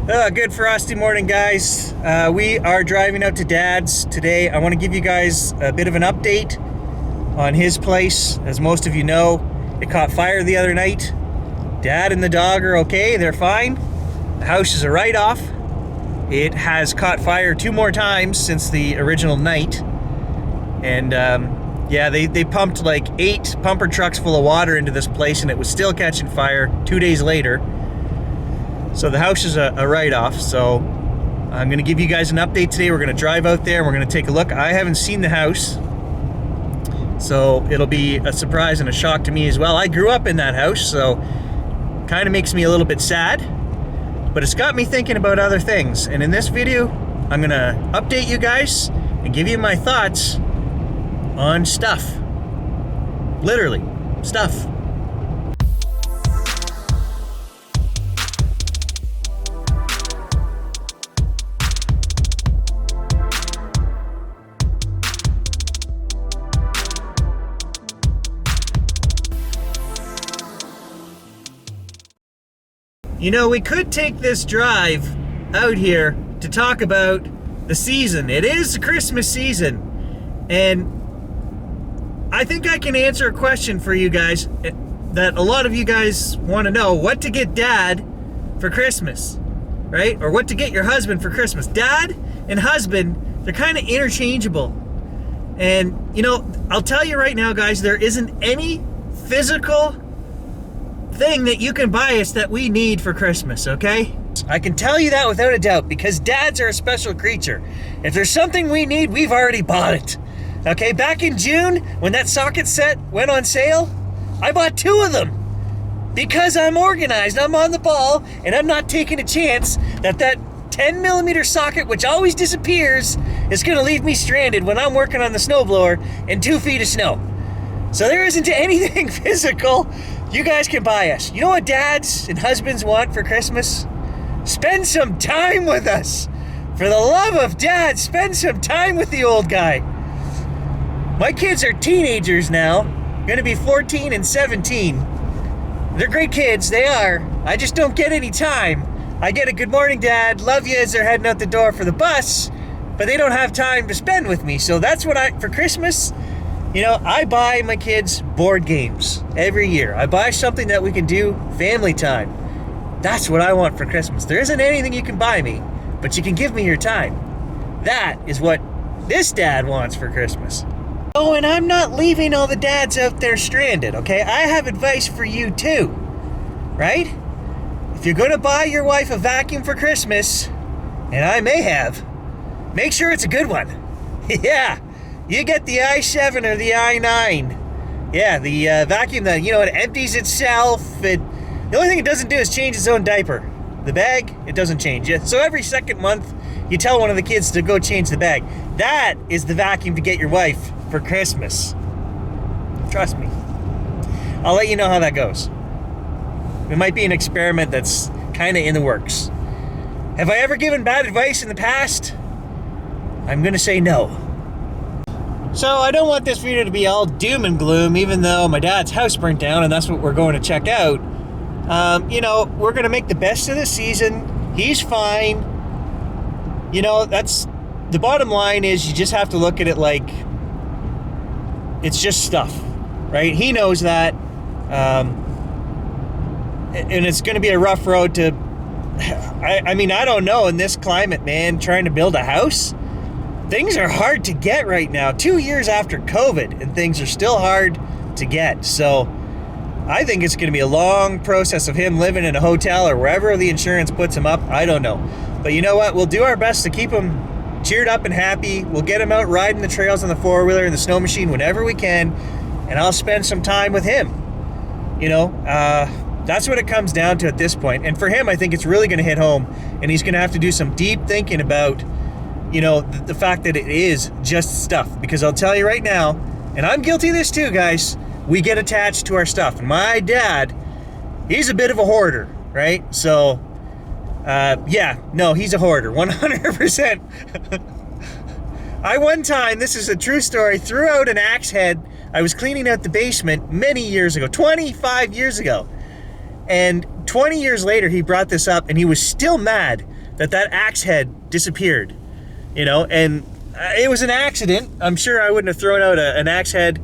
Good frosty morning, guys. We are driving out to Dad's today. I want to give you guys a bit of an update on his place. As most of you know, it caught fire the other night. Dad and the dog are okay, they're fine. The house is a write-off. It has caught fire 2 more times since the original night. And yeah, they pumped like 8 pumper trucks full of water into this place and it was still catching fire 2 days later. So the house is a write-off. So I'm gonna give you guys an update today. We're gonna drive out there and we're gonna take a look. I haven't seen the house, so it'll be a surprise and a shock to me as well. I grew up in that house, so kind of makes me a little bit sad, but it's got me thinking about other things. And in this video, I'm gonna update you guys and give you my thoughts on stuff. Literally, stuff. You know, we could take this drive out here to talk about the season. It is Christmas season, and I think I can answer a question for you guys that a lot of you guys want to know: what to get Dad for Christmas, right? Or what to get your husband for Christmas. Dad and husband, they're kind of interchangeable. And, you know, I'll tell you right now, guys, there isn't any physical thing that you can buy us that we need for Christmas, okay? I can tell you that without a doubt, because dads are a special creature. If there's something we need, we've already bought it. Okay, back in June, when that socket set went on sale, I bought 2 of them. Because I'm organized, I'm on the ball, and I'm not taking a chance that 10mm socket, which always disappears, is gonna leave me stranded when I'm working on the snowblower in 2 feet of snow. So there isn't anything physical you guys can buy us. You know what dads and husbands want for Christmas? Spend some time with us. For the love of Dad, spend some time with the old guy. My kids are teenagers now, gonna be 14 and 17. They're great kids, they are. I just don't get any time. I get a good morning, Dad, love you as they're heading out the door for the bus, but they don't have time to spend with me. So that's what for Christmas, you know, I buy my kids board games every year. I buy something that we can do family time. That's what I want for Christmas. There isn't anything you can buy me, but you can give me your time. That is what this dad wants for Christmas. Oh, and I'm not leaving all the dads out there stranded, okay? I have advice for you too, right? If you're gonna buy your wife a vacuum for Christmas, and I may have, make sure it's a good one. Yeah. You get the i7 or the i9. Yeah, the vacuum that, you know, it empties itself. The only thing it doesn't do is change its own diaper. The bag, it doesn't change it. So every second month, you tell one of the kids to go change the bag. That is the vacuum to get your wife for Christmas. Trust me. I'll let you know how that goes. It might be an experiment that's kind of in the works. Have I ever given bad advice in the past? I'm gonna say no. So I don't want this video to be all doom and gloom, even though my dad's house burnt down and that's what we're going to check out. You know, we're going to make the best of the season. He's fine. You know, that's the bottom line. Is you just have to look at it like it's just stuff, right? He knows that. And it's going to be a rough road to, I mean, I don't know, in this climate, man, trying to build a house. Things are hard to get right now. 2 years after COVID, and things are still hard to get. So I think it's going to be a long process of him living in a hotel or wherever the insurance puts him up. I don't know. But you know what? We'll do our best to keep him cheered up and happy. We'll get him out riding the trails on the 4-wheeler and the snow machine whenever we can. And I'll spend some time with him. You know, that's what it comes down to at this point. And for him, I think it's really going to hit home. And he's going to have to do some deep thinking about, you know, the fact that it is just stuff. Because I'll tell you right now, and I'm guilty of this too, guys, we get attached to our stuff. And my dad, he's a bit of a hoarder, right? So, yeah, no, he's a hoarder, 100%. I one time, this is a true story, threw out an axe head. I was cleaning out the basement many years ago, 25 years ago. And 20 years later, he brought this up and he was still mad that axe head disappeared, you know, and it was an accident. I'm sure I wouldn't have thrown out an axe head,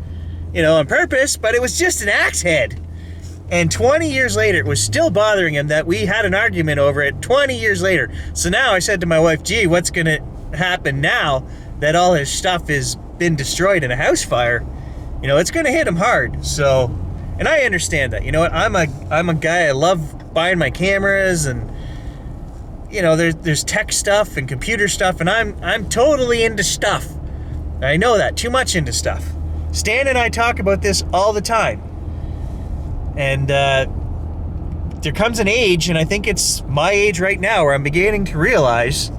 you know, on purpose, but it was just an axe head. And 20 years later, it was still bothering him that we had an argument over it 20 years later. So now I said to my wife, gee, what's going to happen now that all his stuff has been destroyed in a house fire? You know, it's going to hit him hard. So, and I understand that. You know what? I'm a guy, I love buying my cameras, and you know, there's tech stuff and computer stuff, and I'm totally into stuff. I know that, too much into stuff. Stan and I talk about this all the time. And there comes an age, and I think it's my age right now, where I'm beginning to realize,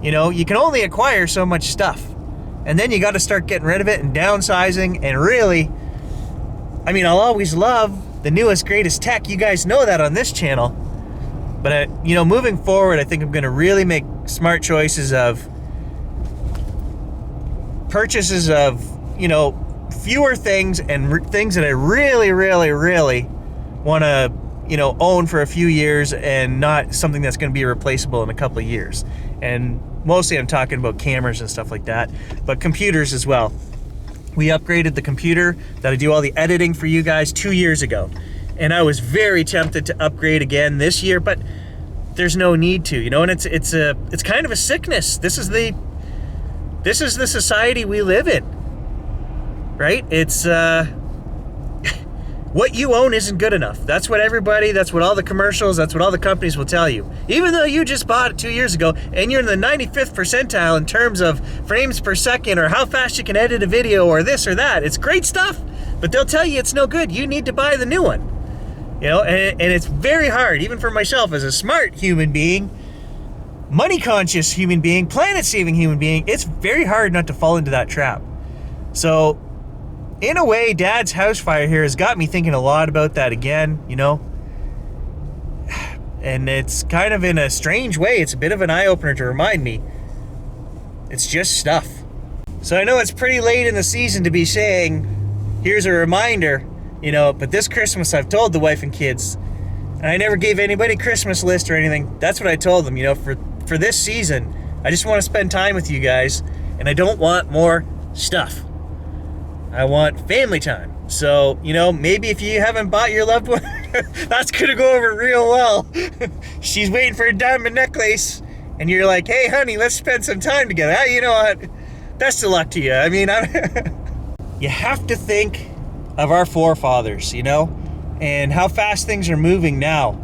you know, you can only acquire so much stuff. And then you got to start getting rid of it and downsizing. And really, I mean, I'll always love the newest, greatest tech. You guys know that on this channel. But, you know, moving forward, I think I'm going to really make smart choices of purchases of, you know, fewer things, and things that I really, really, really want to, you know, own for a few years, and not something that's going to be replaceable in a couple of years. And mostly I'm talking about cameras and stuff like that, but computers as well. We upgraded the computer that I do all the editing for you guys 2 years ago. And I was very tempted to upgrade again this year, but there's no need to, you know, and it's kind of a sickness. This is the society we live in. Right? It's what you own isn't good enough. That's what all the commercials, that's what all the companies will tell you. Even though you just bought it 2 years ago and you're in the 95th percentile in terms of frames per second, or how fast you can edit a video, or this or that. It's great stuff, but they'll tell you it's no good. You need to buy the new one. You know, and it's very hard, even for myself as a smart human being, money conscious human being, planet saving human being, it's very hard not to fall into that trap. So, in a way, Dad's house fire here has got me thinking a lot about that again, you know. And it's kind of, in a strange way, it's a bit of an eye-opener to remind me it's just stuff. So I know it's pretty late in the season to be saying, here's a reminder, you know, but this Christmas I've told the wife and kids, and I never gave anybody a Christmas list or anything. That's what I told them, you know, for this season, I just want to spend time with you guys, and I don't want more stuff. I want family time. So, you know, maybe if you haven't bought your loved one, that's going to go over real well. She's waiting for a diamond necklace, and you're like, hey, honey, let's spend some time together. You know what? Best of luck to you. I mean, you have to think of our forefathers, you know, and how fast things are moving now.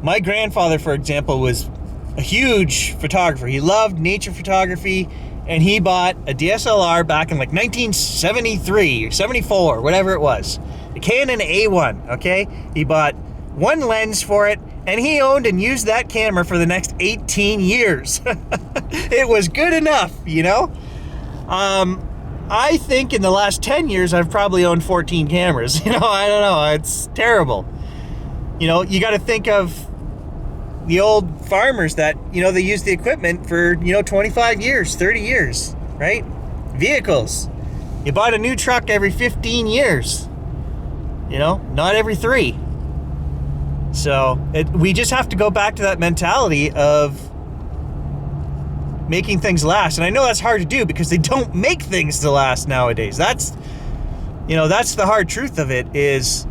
My grandfather, for example, was a huge photographer. He loved nature photography. And he bought a DSLR back in like 1973 or 74, whatever it was. A Canon A1, okay? He bought one lens for it, and he owned and used that camera for the next 18 years. It was good enough, you know? I think in the last 10 years, I've probably owned 14 cameras. You know, I don't know. It's terrible. You know, you got to think of the old farmers that, you know, they use the equipment for, you know, 25 years, 30 years, right? Vehicles. You bought a new truck every 15 years, you know, not every 3. So we just have to go back to that mentality of making things last. And I know that's hard to do because they don't make things to last nowadays. That's, you know, that's the hard truth of it, is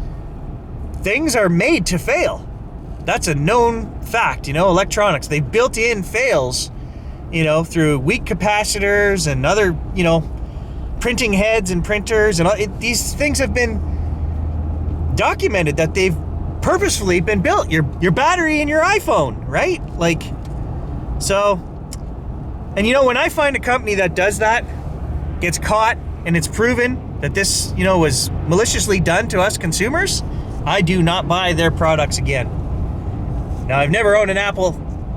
things are made to fail. That's a known fact, you know, electronics. They built in fails, you know, through weak capacitors and other, you know, printing heads and printers. And all, these things have been documented that they've purposefully been built. Your battery in your iPhone, right? Like, so, and you know, when I find a company that does that, gets caught, and it's proven that this, you know, was maliciously done to us consumers, I do not buy their products again. Now, I've never owned an Apple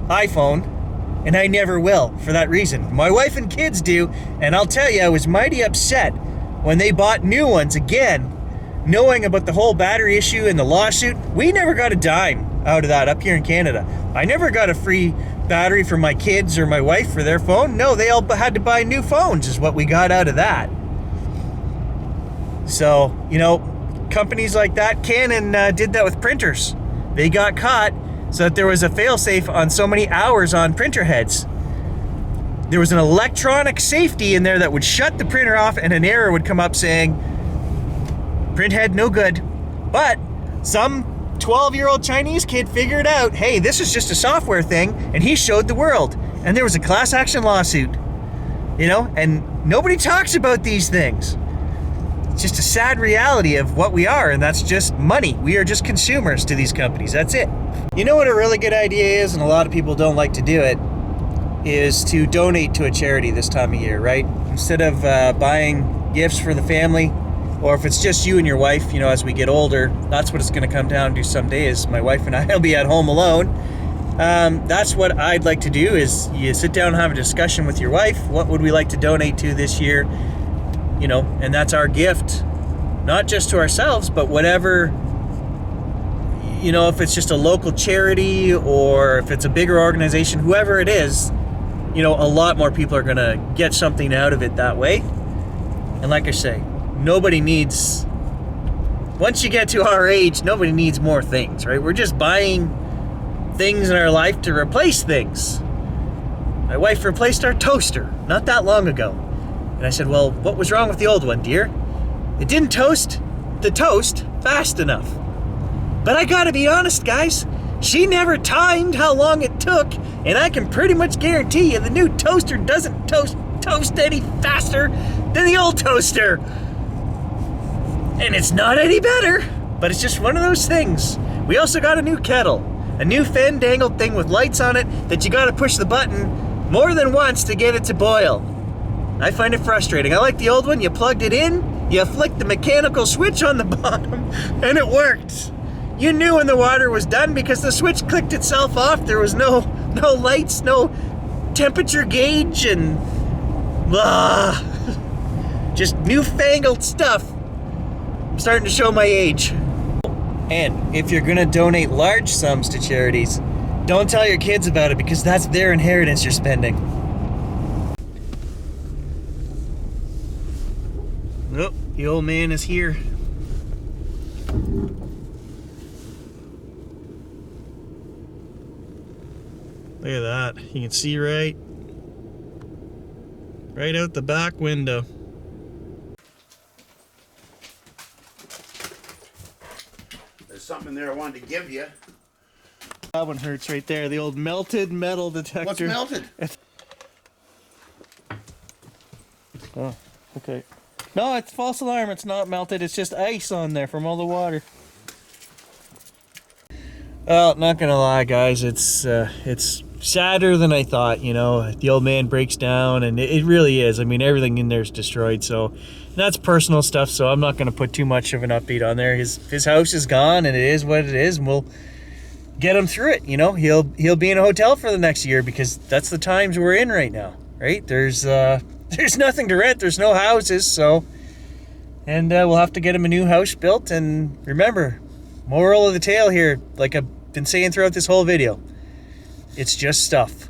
iPhone, and I never will for that reason. My wife and kids do, and I'll tell you, I was mighty upset when they bought new ones again, knowing about the whole battery issue and the lawsuit. We never got a dime out of that up here in Canada. I never got a free battery for my kids or my wife for their phone. No, they all had to buy new phones is what we got out of that. So, you know, companies like that, Canon did that with printers. They got caught so that there was a fail-safe on so many hours on printer heads. There was an electronic safety in there that would shut the printer off, and an error would come up saying, print head no good. But some 12-year-old Chinese kid figured out, hey, this is just a software thing, and he showed the world. And there was a class action lawsuit, you know, and nobody talks about these things. It's just a sad reality of what we are, and that's just money. We are just consumers to these companies. That's it. You know what a really good idea is, and a lot of people don't like to do it, is to donate to a charity this time of year, right? Instead of buying gifts for the family, or if it's just you and your wife, you know, as we get older, that's what it's going to come down to someday, is my wife and I will be at home alone. That's what I'd like to do, is you sit down and have a discussion with your wife. What would we like to donate to this year? You know, and that's our gift, not just to ourselves, but whatever, you know, if it's just a local charity or if it's a bigger organization, whoever it is, you know, a lot more people are going to get something out of it that way. And like I say, nobody needs, once you get to our age, nobody needs more things, right? We're just buying things in our life to replace things. My wife replaced our toaster not that long ago. And I said, well, what was wrong with the old one, dear? It didn't toast the toast fast enough. But I gotta be honest, guys, she never timed how long it took, and I can pretty much guarantee you the new toaster doesn't toast any faster than the old toaster. And it's not any better, but it's just one of those things. We also got a new kettle, a new fandangled thing with lights on it that you gotta push the button more than once to get it to boil. I find it frustrating. I like the old one. You plugged it in, you flicked the mechanical switch on the bottom, and it worked. You knew when the water was done because the switch clicked itself off. There was no lights, no temperature gauge, and just newfangled stuff. I'm starting to show my age. And if you're gonna donate large sums to charities, don't tell your kids about it, because that's their inheritance you're spending. Oh, the old man is here. Look at that. You can see right out the back window. There's something there I wanted to give you. That one hurts right there. The old melted metal detector. What's melted? Oh, okay. No, it's false alarm. It's not melted. It's just ice on there from all the water. Well, not gonna lie, guys. It's sadder than I thought. You know, the old man breaks down, and it really is. I mean, everything in there is destroyed. So that's personal stuff. So I'm not gonna put too much of an update on there. His house is gone, and it is what it is. And we'll get him through it. You know, he'll be in a hotel for the next year, because that's the times we're in right now. Right? There's nothing to rent. There's no houses, so, and we'll have to get him a new house built. And remember, moral of the tale here, like I've been saying throughout this whole video, it's just stuff.